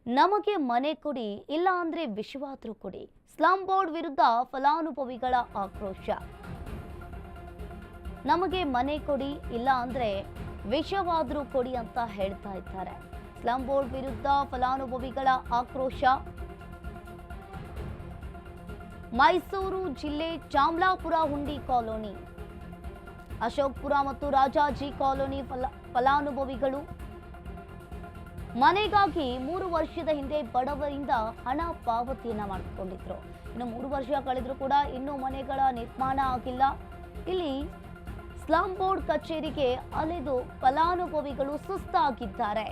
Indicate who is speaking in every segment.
Speaker 1: ನಮಗೆ ಮನೆ ಕೊಡಿ, ಇಲ್ಲ ಅಂದ್ರೆ ವಿಷವಾದ್ರೂ ಕೊಡಿ. ಸ್ಲಂ ಬೋರ್ಡ್ ವಿರುದ್ಧ ಫಲಾನುಭವಿಗಳ ಆಕ್ರೋಶ. ನಮಗೆ ಮನೆ ಕೊಡಿ, ಇಲ್ಲ ಅಂದ್ರೆ ವಿಷವಾದ್ರೂ ಕೊಡಿ ಅಂತ ಹೇಳ್ತಾ ಇದ್ದಾರೆ. ಸ್ಲಂ ಬೋರ್ಡ್ ವಿರುದ್ಧ ಫಲಾನುಭವಿಗಳ ಆಕ್ರೋಶ. ಮೈಸೂರು ಜಿಲ್ಲೆ ಚಾಮಲಾಪುರ ಹುಂಡಿ ಕಾಲೋನಿ, ಅಶೋಕ್ಪುರ ಮತ್ತು ರಾಜಾಜಿ ಕಾಲೋನಿ ಫಲಾನುಭವಿಗಳು ಮನೆಗಾಗಿ 3 ವರ್ಷದ ಹಿಂದೆ ಬಡವರಿಂದ ಹಣ ಪಾವತಿಯನ್ನ ಮಾಡಿಕೊಂಡಿದ್ರು. ಇನ್ನು 3 ವರ್ಷ ಕಳೆದರೂ ಕೂಡ ಇನ್ನೂ ಮನೆಗಳ ನಿರ್ಮಾಣ ಆಗಿಲ್ಲ. ಇಲ್ಲಿ ಸ್ಲಂ ಬೋರ್ಡ್ ಕಚೇರಿಗೆ ಅಲೆದು ಫಲಾನುಭವಿಗಳು ಸುಸ್ತಾಗಿದ್ದಾರೆ.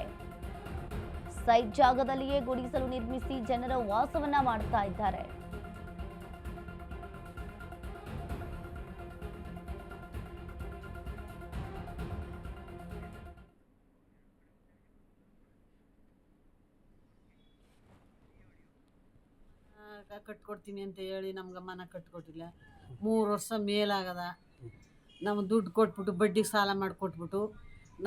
Speaker 1: ಸೈಟ್ ಜಾಗದಲ್ಲಿಯೇ ಗುಡಿಸಲು ನಿರ್ಮಿಸಿ ಜನರ ವಾಸವನ್ನ ಮಾಡ್ತಾ ಇದ್ದಾರೆ.
Speaker 2: ಕಟ್ಕೊಡ್ತೀನಿ ಅಂತ ಹೇಳಿ ನಮ್ಗೆ ಮನೆ ಕಟ್ಕೊಟ್ಟಿಲ್ಲ. 3 ವರ್ಷ ಮೇಲಾಗದ. ನಾವು ದುಡ್ಡು ಕೊಟ್ಬಿಟ್ಟು ಬಡ್ಡಿಗೆ ಸಾಲ ಮಾಡಿಕೊಟ್ಬಿಟ್ಟು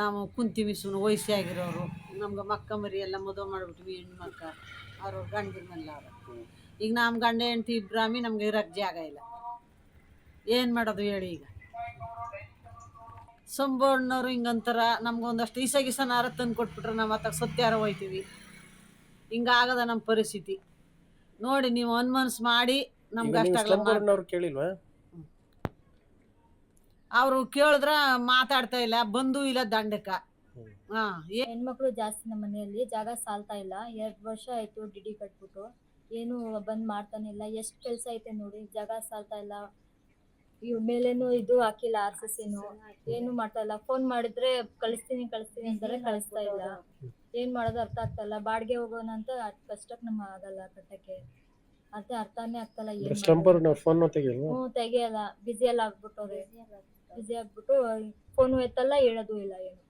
Speaker 2: ನಾವು ಕುಂತೀವಿ. ಸುಮ್ಮನೆ ವಯಸ್ಸಾಗಿರೋರು ನಮ್ಗೆ ಮಕ್ಕ ಮರಿ ಎಲ್ಲ ಮದುವೆ ಮಾಡಿಬಿಟ್ವಿ. ಹೆಣ್ಮಕ್ಕ ಅವರು ಗಂಡಿನ ಮೇಲೆ ಅವರು. ಈಗ ನಮ್ಮ ಗಂಡ ಹೆಂಡ್ತಿ ಇಬ್ರಾಮಿ, ನಮ್ಗೆ ಇರೋಕ್ಕೆ ಜಾಗ ಇಲ್ಲ. ಏನು ಮಾಡೋದು ಹೇಳಿ? ಈಗ ಸಂಬೋರ್ಡ್ನವ್ರು ಹಿಂಗಂತಾರ. ನಮ್ಗೆ ಒಂದಷ್ಟು ಈಸನಾರ ತಂದು ಕೊಟ್ಬಿಟ್ರೆ ನಾವು ಅತ್ತಾಗ ಸತ್ಯಾರ ಹೋಯ್ತೀವಿ. ಹಿಂಗಾಗದ ನಮ್ಮ ಪರಿಸ್ಥಿತಿ. ನೋಡಿ ನೀವು ಅನ್ಮನ್ಸ್ ಮಾಡಿ ನಮ್ಗೆ ಅಷ್ಟಾಗಲ್ಲ.
Speaker 3: ಕೇಳಿಲ್ವಾ?
Speaker 2: ಅವರು ಕೇಳಿದ್ರ ಮಾತಾಡ್ತಾ ಇಲ್ಲ, ಬಂದು ಇಲ್ಲ ದಂಡಕ್ಕ.
Speaker 4: ಹೆಣ್ಮಕ್ಳು ಜಾಸ್ತಿ ನಮ್ಮ ಮನೆಯಲ್ಲಿ, ಜಾಗ ಸಾಲ್ತಾ ಇಲ್ಲ. 2 ವರ್ಷ ಆಯ್ತು ಡಿಡಿ ಕಟ್ಬಿಟ್ಟು, ಏನು ಬಂದ್ ಮಾಡ್ತಾನೆ ಇಲ್ಲ. ಎಷ್ಟು ಕೆಲಸ ಐತೆ ನೋಡಿ, ಜಾಗ ಸಾಲ್ತಾ ಇಲ್ಲ. ಇವ್ ಮೇಲೇನು ಇದು ಹಾಕಿಲ್ಲ, RCC ಏನು ಮಾಡ್ತಾ ಇಲ್ಲ. ಫೋನ್ ಮಾಡಿದ್ರೆ ಕಳಿಸ್ತೀನಿ ಅಂತಾರೆ, ಕಳಿಸ್ತಾ ಇಲ್ಲ. ಏನ್ ಮಾಡೋದು ಅರ್ಥ ಆಗ್ತಾ ಇಲ್ಲ. ಬಾಡಿಗೆ ಹೋಗೋಣ ಅಂತ ಕಷ್ಟಕ್ಕೆ ನಮ್ಗೆ ಆಗಲ್ಲ ಕಟ್ಟಕ್ಕೆ. ಅರ್ಥನೇ ಆಗ್ತಲ್ಲ. ತೆಗಿಯಲ್ಲ, ಬಿಸಿ ಎಲ್ಲ ಆಗ್ಬಿಟ್ಟವ್ರೆ. ಬಿಸಿ ಆಗ್ಬಿಟ್ಟು ಫೋನ್ ಎತ್ತಲ್ಲ, ಹೇಳೋದು ಇಲ್ಲ. ಏನು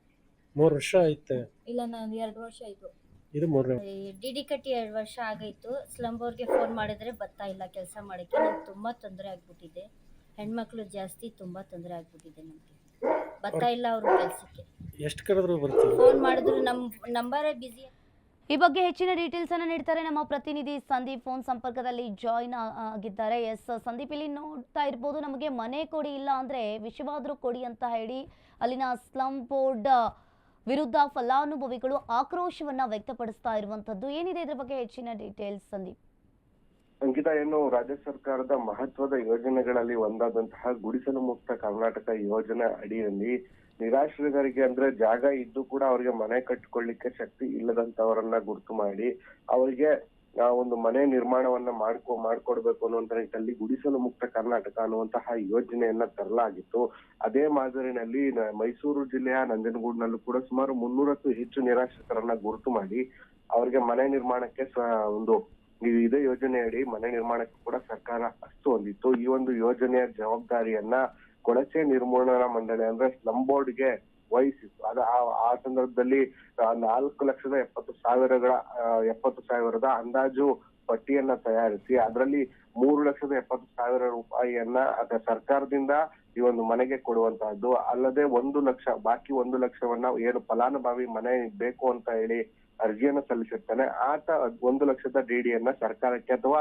Speaker 3: 3 ವರ್ಷ ಆಯ್ತು?
Speaker 4: ಇಲ್ಲ, ನಾನು 2 ವರ್ಷ ಆಯ್ತು.
Speaker 3: ಇದು 3
Speaker 5: ಡಿಡಿ ಕಟ್ಟಿ 2 ವರ್ಷ ಆಗೈತು. ಸ್ಲಂ ಬೋರ್ಡ್ಗೆ ಫೋನ್ ಮಾಡಿದ್ರೆ ಬರ್ತಾ ಇಲ್ಲ ಕೆಲಸ ಮಾಡಕ್ಕೆ. ನಂಗೆ ತುಂಬಾ ತೊಂದರೆ ಆಗ್ಬಿಟ್ಟಿದೆ. ಹೆಣ್ಮಕ್ಳು ಜಾಸ್ತಿ ತುಂಬಾ ತೊಂದರೆ ಆಗ್ಬಿಟ್ಟಿದೆ. ನಮ್ಗೆ ಬರ್ತಾ ಇಲ್ಲ ಅವರು ಕೆಲಸಕ್ಕೆ.
Speaker 3: ಎಷ್ಟು ಕರೆದ್ರು ಬರ್ತೀವಿ.
Speaker 5: ಫೋನ್ ಮಾಡಿದ್ರು ನಮ್ಮ ನಂಬರೇ ಬಿಸಿ.
Speaker 1: ಈ ಬಗ್ಗೆ ಹೆಚ್ಚಿನ ಡೀಟೇಲ್ಸ್ ಅನ್ನು ನೀಡ್ತಾರೆ ನಮ್ಮ ಪ್ರತಿನಿಧಿ ಸಂದೀಪ್. ಫೋನ್ ಸಂಪರ್ಕದಲ್ಲಿ ಜಾಯಿನ್ ಆಗಿದ್ದಾರೆ. ಎಸ್ ಸಂದೀಪ್, ಇಲ್ಲಿ ನೋಡ್ತಾ ಇರ್ಬೋದು, ನಮಗೆ ಮನೆ ಕೊಡಿ, ಇಲ್ಲ ಅಂದ್ರೆ ವಿಷವಾದ್ರೂ ಕೊಡಿ ಅಂತ ಹೇಳಿ ಅಲ್ಲಿನ ಸ್ಲಂ ಬೋರ್ಡ್ ವಿರುದ್ಧ ಫಲಾನುಭವಿಗಳು ಆಕ್ರೋಶವನ್ನ ವ್ಯಕ್ತಪಡಿಸ್ತಾ ಇರುವಂತದ್ದು. ಏನಿದೆ ಇದ್ರ ಬಗ್ಗೆ ಹೆಚ್ಚಿನ ಡೀಟೇಲ್ಸ್ ಸಂದೀಪ್?
Speaker 6: ಅಂಕಿತಾ, ಏನು ರಾಜ್ಯ ಸರ್ಕಾರದ ಮಹತ್ವದ ಯೋಜನೆಗಳಲ್ಲಿ ಒಂದಾದಂತಹ ಗುಡಿಸಲು ಮುಕ್ತ ಕರ್ನಾಟಕ ಯೋಜನೆ ಅಡಿಯಲ್ಲಿ ನಿರಾಶ್ರಿತರಿಗೆ, ಅಂದ್ರೆ ಜಾಗ ಇದ್ದು ಕೂಡ ಅವರಿಗೆ ಮನೆ ಕಟ್ಟಿಕೊಳ್ಳಿಕ್ಕೆ ಶಕ್ತಿ ಇಲ್ಲದಂತವರನ್ನ ಗುರುತು ಮಾಡಿ ಅವರಿಗೆ ಒಂದು ಮನೆ ನಿರ್ಮಾಣವನ್ನ ಮಾಡ್ಕೊಡ್ಬೇಕು ಅನ್ನುವಂತ ನಿಟ್ಟಿನಲ್ಲಿ ಗುಡಿಸಲು ಮುಕ್ತ ಕರ್ನಾಟಕ ಅನ್ನುವಂತಹ ಯೋಜನೆಯನ್ನ ತರಲಾಗಿತ್ತು. ಅದೇ ಮಾದರಿನಲ್ಲಿ ಮೈಸೂರು ಜಿಲ್ಲೆಯ ನಂಜನಗೂಡಿನಲ್ಲೂ ಕೂಡ ಸುಮಾರು 300ಕ್ಕೂ ಹೆಚ್ಚು ನಿರಾಶ್ರಿತರನ್ನ ಗುರುತು ಮಾಡಿ ಅವರಿಗೆ ಮನೆ ನಿರ್ಮಾಣಕ್ಕೆ ಒಂದು ಇದೇ ಯೋಜನೆಯಡಿ ಮನೆ ನಿರ್ಮಾಣಕ್ಕೆ ಕೂಡ ಸರ್ಕಾರ ಅಸ್ತು ಹೊಂದಿತ್ತು. ಈ ಒಂದು ಯೋಜನೆಯ ಜವಾಬ್ದಾರಿಯನ್ನ ಕೊಳಚೆ ನಿರ್ಮೂಲನಾ ಮಂಡಳಿ, ಅಂದ್ರೆ ಸ್ಲಂ ಬೋರ್ಡ್ಗೆ ವಹಿಸಿತ್ತು. ಆ ಸಂದರ್ಭದಲ್ಲಿ 4,70,000ದ ಅಂದಾಜು ಪಟ್ಟಿಯನ್ನ ತಯಾರಿಸಿ ಅದರಲ್ಲಿ 3,70,000 ರೂಪಾಯಿಯನ್ನ ಸರ್ಕಾರದಿಂದ ಈ ಒಂದು ಮನೆಗೆ ಕೊಡುವಂತಹದ್ದು. ಅಲ್ಲದೆ 1 ಲಕ್ಷ, ಬಾಕಿ 1 ಲಕ್ಷವನ್ನ ಏನು ಫಲಾನುಭವಿ ಮನೆ ಬೇಕು ಅಂತ ಹೇಳಿ ಅರ್ಜಿಯನ್ನ ಸಲ್ಲಿಸಿರ್ತಾನೆ, ಆತ 1 ಲಕ್ಷದ ಡಿಡಿಯನ್ನ ಸರ್ಕಾರಕ್ಕೆ ಅಥವಾ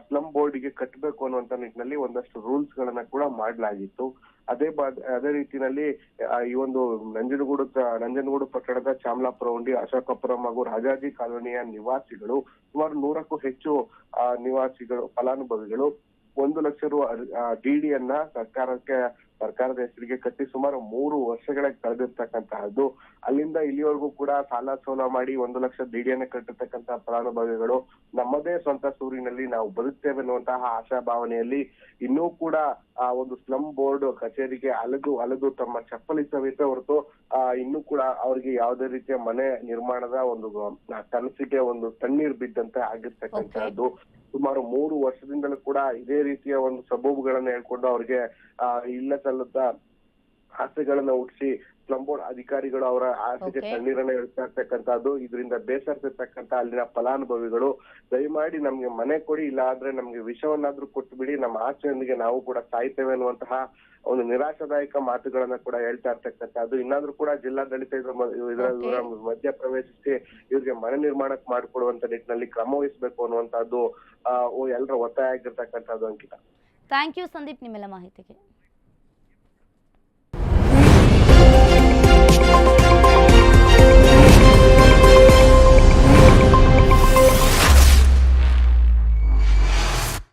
Speaker 6: ಸ್ಲಂ ಬೋರ್ಡ್ಗೆ ಕಟ್ಟಬೇಕು ಅನ್ನುವಂತ ನಿಟ್ಟಿನಲ್ಲಿ ಒಂದಷ್ಟು ರೂಲ್ಸ್ ಗಳನ್ನ ಕೂಡ ಮಾಡಲಾಗಿತ್ತು. ಅದೇ ರೀತಿಯಲ್ಲಿ ಈ ಒಂದು ನಂಜನಗೂಡು ಪಟ್ಟಣದ ಚಾಮಲಾಪುರ ಹುಂಡಿ, ಅಶೋಕಪುರಂ ಹಾಗೂ ರಾಜಾಜಿ ಕಾಲೋನಿಯ ನಿವಾಸಿಗಳು ಸುಮಾರು 100ಕ್ಕೂ ಹೆಚ್ಚು ನಿವಾಸಿಗಳು ಫಲಾನುಭವಿಗಳು 1 ಲಕ್ಷ ರು ಡಿಡಿಯನ್ನ ಸರ್ಕಾರದ ಹೆಸರಿಗೆ ಕಟ್ಟಿ ಸುಮಾರು 3 ವರ್ಷಗಳ ಕಳೆದಿರ್ತಕ್ಕಂತಹದ್ದು. ಅಲ್ಲಿಂದ ಇಲ್ಲಿವರೆಗೂ ಕೂಡ ಸಾಲ ಸೋಲ ಮಾಡಿ 1 ಲಕ್ಷ ಡಿಡಿಯನ್ನ ಕಟ್ಟಿರ್ತಕ್ಕಂತಹ ಫಲಾನುಭವಿಗಳು ನಮ್ಮದೇ ಸ್ವಂತ ಸೂರಿನಲ್ಲಿ ನಾವು ಬದುಕ್ತೇವೆ ಅನ್ನುವಂತಹ ಆಶಾಭಾವನೆಯಲ್ಲಿ ಇನ್ನೂ ಕೂಡ ಆ ಒಂದು ಸ್ಲಂ ಬೋರ್ಡ್ ಕಚೇರಿಗೆ ಅಲೆದು ತಮ್ಮ ಚಪ್ಪಲಿಸಬೇಕೆ ಹೊರತು ಇನ್ನೂ ಕೂಡ ಅವ್ರಿಗೆ ಯಾವುದೇ ರೀತಿಯ ಮನೆ ನಿರ್ಮಾಣದ ಒಂದು ಕನಸಿಗೆ ಒಂದು ತಣ್ಣೀರ್ ಬಿದ್ದಂತೆ ಆಗಿರ್ತಕ್ಕಂತಹದ್ದು. ಸುಮಾರು 3 ವರ್ಷದಿಂದಲೂ ಕೂಡ ಇದೇ ರೀತಿಯ ಒಂದು ಸಬೂಬುಗಳನ್ನ ಹೇಳ್ಕೊಂಡು ಅವ್ರಿಗೆ ಇಲ್ಲ ಸಲ್ಲದ ಆಸೆಗಳನ್ನ ಹುಟ್ಟಿಸಿ ಸ್ಲಂ ಬೋರ್ಡ್ ಅಧಿಕಾರಿಗಳು ಅವರ ಆಸೆಗೆ ತಣ್ಣೀರನ್ನ ಇಡ್ತಾ ಇರ್ತಕ್ಕಂಥದ್ದು. ಇದರಿಂದ ಬೇಸರಿಸಿರ್ತಕ್ಕಂಥ ಅಲ್ಲಿನ ಫಲಾನುಭವಿಗಳು ದಯಮಾಡಿ ನಮ್ಗೆ ಮನೆ ಕೊಡಿ, ಇಲ್ಲ ಆದ್ರೆ ನಮ್ಗೆ ವಿಷವನ್ನಾದ್ರೂ ಕೊಟ್ಟು ಬಿಡಿ, ನಮ್ಮ ಆಸೆಯೊಂದಿಗೆ ನಾವು ಕೂಡ ಸಾಯ್ತೇವೆ ಅನ್ನುವಂತಹ ಒಂದು ನಿರಾಶಾದಾಯಕ ಮಾತುಗಳನ್ನ ಕೂಡ ಹೇಳ್ತಾ ಇರ್ತಕ್ಕಂಥದ್ದು. ಇನ್ನಾದ್ರೂ ಕೂಡ ಜಿಲ್ಲಾಡಳಿತ ಇದರ ಮಧ್ಯ ಪ್ರವೇಶಿಸಿ ಇವ್ರಿಗೆ ಮನೆ ನಿರ್ಮಾಣಕ್ಕೆ ಮಾಡಿಕೊಡುವಂತ ನಿಟ್ಟಿನಲ್ಲಿ ಕ್ರಮ ವಹಿಸಬೇಕು ಅನ್ನುವಂತಹದ್ದು ಎಲ್ಲರ ಒತ್ತಾಯ ಆಗಿರ್ತಕ್ಕಂಥದ್ದು. ಅಂಕಿತ,
Speaker 1: ಥ್ಯಾಂಕ್ ಯು ಸಂದೀಪ್ ನಿಮ್ಮೆಲ್ಲ ಮಾಹಿತಿಗೆ.